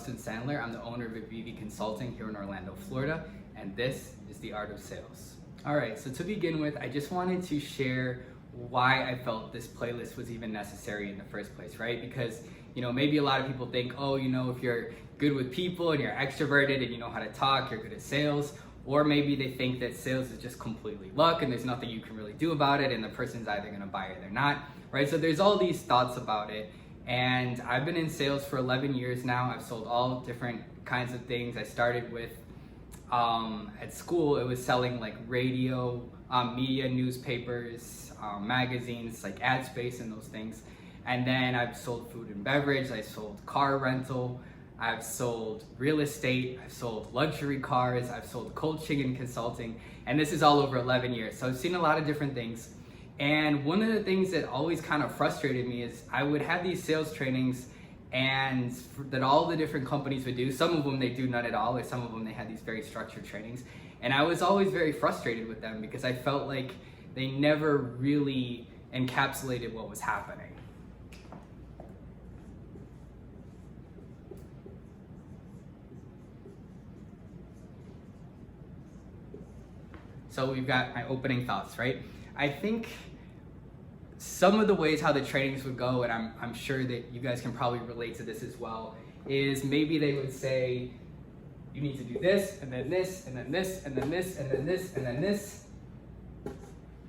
Dustin Sandler. I'm the owner of Avivi Consulting here in Orlando, Florida, and this is The Art of Sales. All right, so to begin with, I just wanted to share why I felt this playlist was even necessary in the first place, right? Because, maybe a lot of people think, if you're good with people and you're extroverted and you know how to talk, you're good at sales. Or maybe they think that sales is just completely luck and there's nothing you can really do about it and the person's either gonna buy or they're not, right? So there's all these thoughts about it. And I've been in sales for 11 years now. I've sold all different kinds of things. I started with, at school, it was selling like radio, media, newspapers, magazines, like ad space and those things. And then I've sold food and beverage, I sold car rental, I've sold real estate, I've sold luxury cars, I've sold coaching and consulting, and this is all over 11 years. So I've seen a lot of different things. And one of the things that always kind of frustrated me is I would have these sales trainings and that all the different companies would do. Some of them they do none at all, or some of them they had these very structured trainings. And I was always very frustrated with them because I felt like they never really encapsulated what was happening. So we've got my opening thoughts, right? I think some of the ways how the trainings would go, and I'm sure that you guys can probably relate to this as well, is maybe they would say, you need to do this, and then this, and then this, and then this, and then this, and then this,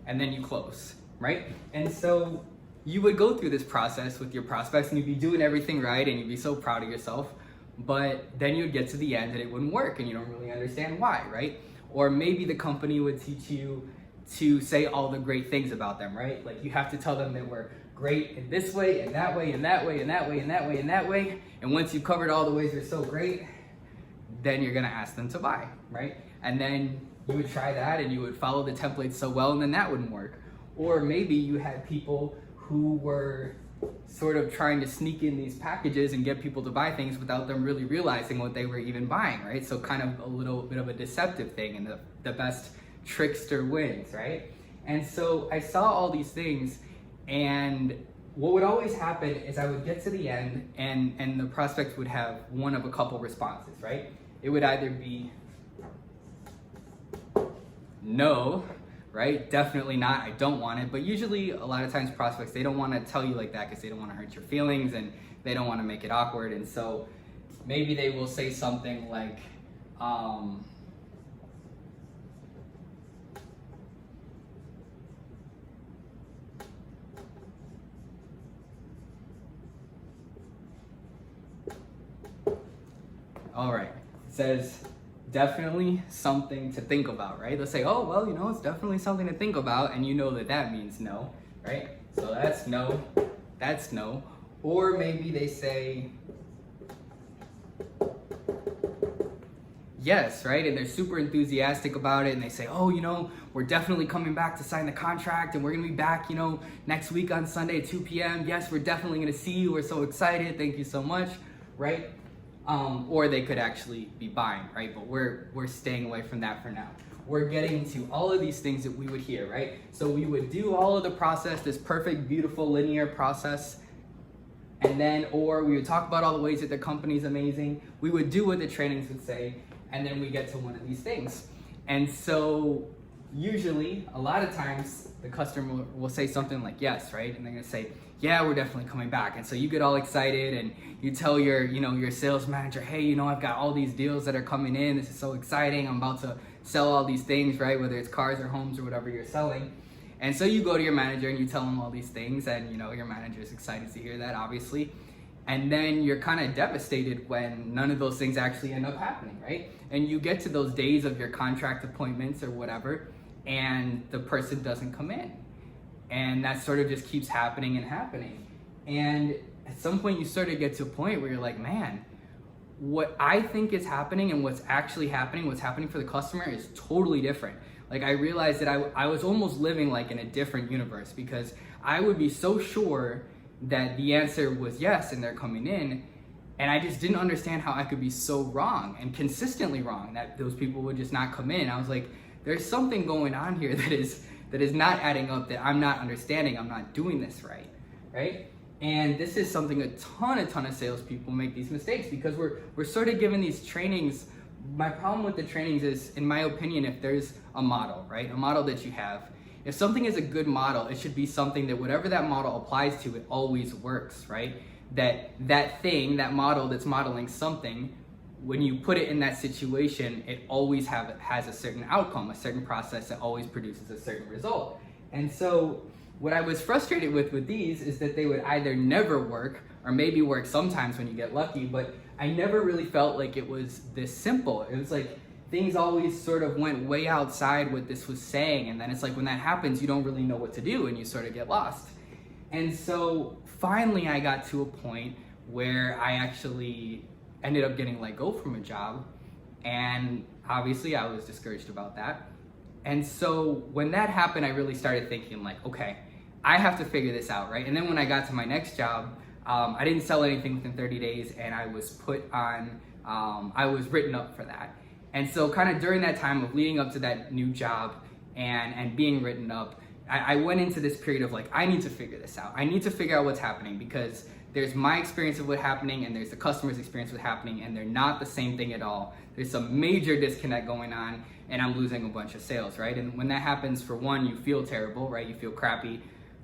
and then you close, right? And so you would go through this process with your prospects and you'd be doing everything right and you'd be so proud of yourself, but then you'd get to the end and it wouldn't work and you don't really understand why, right? Or maybe the company would teach you to say all the great things about them, right? Like you have to tell them that we're great in this way, and that way, and that way, and that way, and that way, and that way. And once you've covered all the ways you're so great, then you're gonna ask them to buy, right? And then you would try that and you would follow the template so well and then that wouldn't work. Or maybe you had people who were sort of trying to sneak in these packages and get people to buy things without them really realizing what they were even buying, right? So kind of a little bit of a deceptive thing, and the best trickster wins, right? And so I saw all these things, and what would always happen is I would get to the end and the prospect would have one of a couple responses, right? It would either be no, right? Definitely not, I don't want it. But usually a lot of times prospects, they don't want to tell you like that because they don't want to hurt your feelings and they don't want to make it awkward. And so maybe they will say something like, all right, it says, definitely something to think about, right? They'll say, oh, well, it's definitely something to think about, and you know that means no, right? So that's no. Or maybe they say yes, right? And they're super enthusiastic about it, and they say, oh, we're definitely coming back to sign the contract, and we're gonna be back, next week on Sunday at 2 p.m. Yes, we're definitely gonna see you, we're so excited, thank you so much, right? Or they could actually be buying, right? But we're staying away from that for now. We're getting to all of these things that we would hear, right? So we would do all of the process, this perfect, beautiful, linear process, and then, or we would talk about all the ways that the company's amazing. We would do what the trainings would say, and then we get to one of these things. And so usually, a lot of times, the customer will say something like yes, right? And they're gonna say, yeah, we're definitely coming back. And so you get all excited and you tell your sales manager, hey, I've got all these deals that are coming in. This is so exciting. I'm about to sell all these things, right? Whether it's cars or homes or whatever you're selling. And so you go to your manager and you tell them all these things, and your manager is excited to hear that, obviously. And then you're kind of devastated when none of those things actually end up happening, right? And you get to those days of your contract appointments or whatever, and the person doesn't come in. And that sort of just keeps happening and happening. And at some point you sort of get to a point where you're like, man, what I think is happening and what's actually happening, what's happening for the customer is totally different. Like I realized that I was almost living like in a different universe, because I would be so sure that the answer was yes and they're coming in, and I just didn't understand how I could be so wrong and consistently wrong that those people would just not come in. I was like, there's something going on here that is not adding up, that I'm not understanding, I'm not doing this right? And this is something a ton of salespeople make these mistakes, because we're sort of given these trainings. My problem with the trainings is, in my opinion, if there's a model, right? A model that you have, if something is a good model, it should be something that whatever that model applies to, it always works, right? That thing, that model that's modeling something, when you put it in that situation, it always has a certain outcome, a certain process that always produces a certain result. And so what I was frustrated with these is that they would either never work, or maybe work sometimes when you get lucky, but I never really felt like it was this simple. It was like things always sort of went way outside what this was saying, and then it's like when that happens, you don't really know what to do and you sort of get lost. And so finally I got to a point where I actually ended up getting let go from a job, and obviously I was discouraged about that. And so when that happened, I really started thinking like, okay, I have to figure this out, right? And then when I got to my next job, I didn't sell anything within 30 days, and I was put on, I was written up for that. And so kind of during that time of leading up to that new job and being written up, I went into this period of like, I need to figure this out. I need to figure out what's happening, because there's my experience of what's happening and there's the customer's experience of what's happening, and they're not the same thing at all. There's some major disconnect going on, and I'm losing a bunch of sales, right? And when that happens, for one, you feel terrible, right? You feel crappy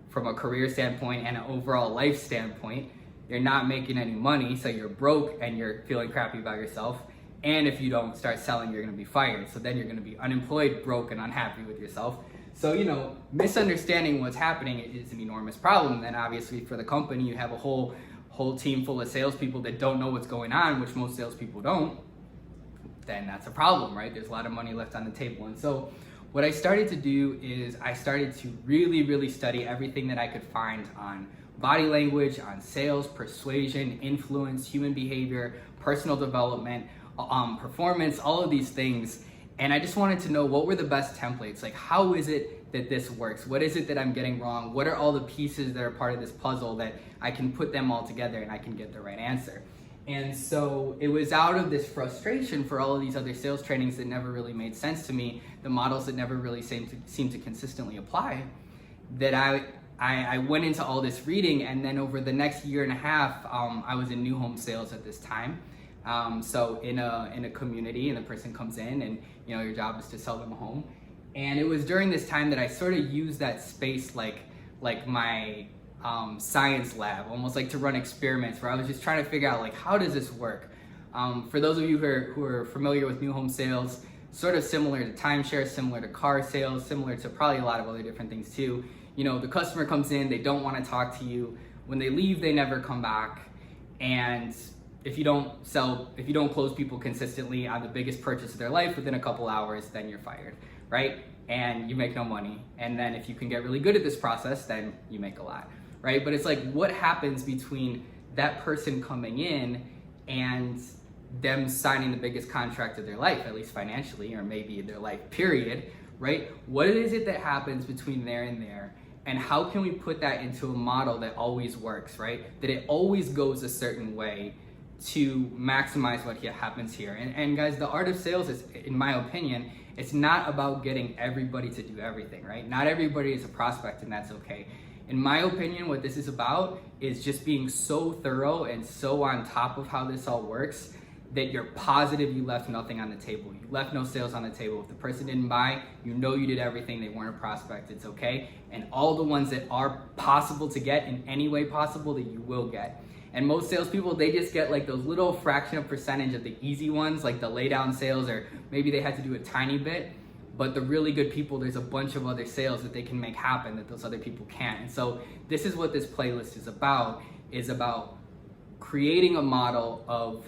from a career standpoint and an overall life standpoint. You're not making any money, so you're broke and you're feeling crappy about yourself. And if you don't start selling, you're gonna be fired. So then you're gonna be unemployed, broke, and unhappy with yourself. So, misunderstanding what's happening is an enormous problem. And obviously for the company, you have a whole team full of salespeople that don't know what's going on, which most salespeople don't. Then that's a problem, right? There's a lot of money left on the table. And so what I started to do is I started to really study everything that I could find on body language, on sales, persuasion, influence, human behavior, personal development, performance, all of these things. And I just wanted to know, what were the best templates? Like, how is it that this works? What is it that I'm getting wrong? What are all the pieces that are part of this puzzle that I can put them all together and I can get the right answer? And so it was out of this frustration for all of these other sales trainings that never really made sense to me, the models that never really seemed to consistently apply, that I went into all this reading. And then over the next year and a half, I was in new home sales at this time. So in a community, and the person comes in, and your job is to sell them a home. And it was during this time that I sort of used that space like my science lab, almost like to run experiments, where I was just trying to figure out like, how does this work? For those of you who are familiar with new home sales, sort of similar to timeshare, similar to car sales, similar to probably a lot of other different things too. The customer comes in, they don't want to talk to you. When they leave, they never come back. And if you don't close people consistently on the biggest purchase of their life within a couple hours, then you're fired, right? And you make no money. And then if you can get really good at this process, then you make a lot, right? But it's like, what happens between that person coming in and them signing the biggest contract of their life, at least financially, or maybe their life period, right? What is it that happens between there and there? And how can we put that into a model that always works, right? That it always goes a certain way to maximize what happens here. And guys, the art of sales is, in my opinion, it's not about getting everybody to do everything, right? Not everybody is a prospect, and that's okay. In my opinion, what this is about is just being so thorough and so on top of how this all works that you're positive you left nothing on the table. You left no sales on the table. If the person didn't buy, you did everything. They weren't a prospect. It's okay. And all the ones that are possible to get in any way possible, that you will get. And most salespeople, they just get like those little fraction of percentage of the easy ones, like the lay down sales, or maybe they had to do a tiny bit. But the really good people, there's a bunch of other sales that they can make happen that those other people can't. And so this is what this playlist is about creating a model of,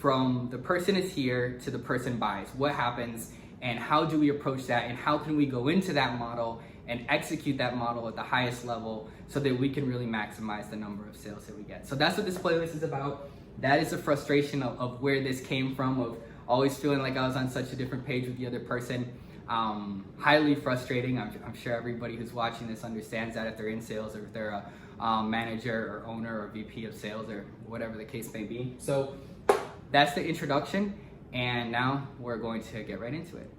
from the person is here to the person buys, what happens, and how do we approach that, and how can we go into that model and execute that model at the highest level so that we can really maximize the number of sales that we get. So that's what this playlist is about. That is the frustration of where this came from, of always feeling like I was on such a different page with the other person. Highly frustrating. I'm sure everybody who's watching this understands that, if they're in sales, or if they're a manager or owner or VP of sales, or whatever the case may be. So that's the introduction, and now we're going to get right into it.